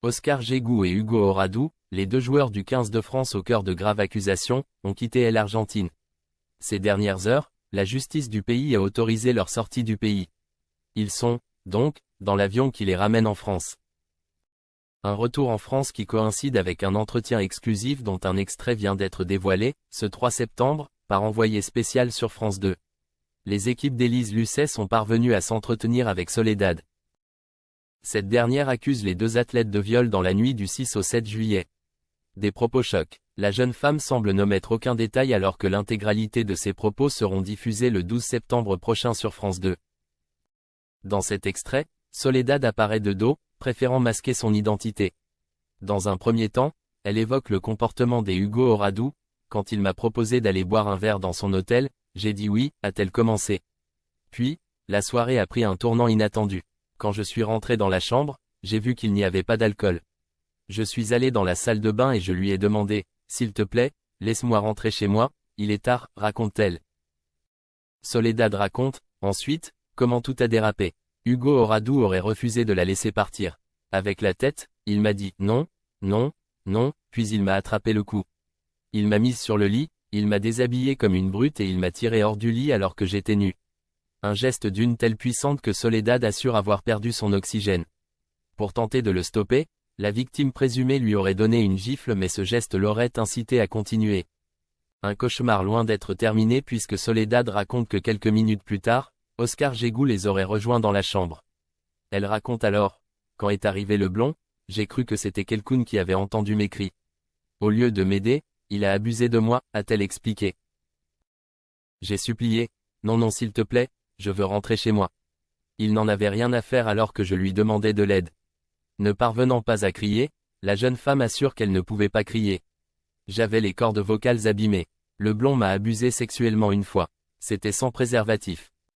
Oscar Jégou et Hugo Oradou, les deux joueurs du 15 de France au cœur de graves accusations, ont quitté l'Argentine. Ces dernières heures, la justice du pays a autorisé leur sortie du pays. Ils sont, donc, dans l'avion qui les ramène en France. Un retour en France qui coïncide avec un entretien exclusif dont un extrait vient d'être dévoilé, ce 3 septembre, par envoyé spécial sur France 2. Les équipes d'Élise Lucet sont parvenues à s'entretenir avec Soledad. Cette dernière accuse les deux athlètes de viol dans la nuit du 6 au 7 juillet. Des propos choquent. La jeune femme semble n'omettre aucun détail alors que l'intégralité de ses propos seront diffusés le 12 septembre prochain sur France 2. Dans cet extrait, Soledad apparaît de dos, préférant masquer son identité. Dans un premier temps, elle évoque le comportement des Hugo Oradou. Quand il m'a proposé d'aller boire un verre dans son hôtel, j'ai dit oui, a-t-elle commencé. Puis, la soirée a pris un tournant inattendu. Quand je suis rentré dans la chambre, j'ai vu qu'il n'y avait pas d'alcool. Je suis allé dans la salle de bain et je lui ai demandé, « S'il te plaît, laisse-moi rentrer chez moi, il est tard », raconte-t-elle. Soledad raconte, ensuite, comment tout a dérapé. Hugo Oradou aurait refusé de la laisser partir. Avec la tête, il m'a dit « non, non, non », puis il m'a attrapé le cou. Il m'a mise sur le lit, il m'a déshabillée comme une brute et il m'a tiré hors du lit alors que j'étais nu. Un geste d'une telle puissante que Soledad assure avoir perdu son oxygène. Pour tenter de le stopper, la victime présumée lui aurait donné une gifle mais ce geste l'aurait incité à continuer. Un cauchemar loin d'être terminé puisque Soledad raconte que quelques minutes plus tard, Oscar Jégou les aurait rejoints dans la chambre. Elle raconte alors, « Quand est arrivé le blond, j'ai cru que c'était quelqu'un qui avait entendu mes cris. Au lieu de m'aider, il a abusé de moi », a-t-elle expliqué. J'ai supplié, « Non non s'il te plaît, je veux rentrer chez moi. » Il n'en avait rien à faire alors que je lui demandais de l'aide. Ne parvenant pas à crier, la jeune femme assure qu'elle ne pouvait pas crier. J'avais les cordes vocales abîmées. Le blond m'a abusé sexuellement une fois. C'était sans préservatif.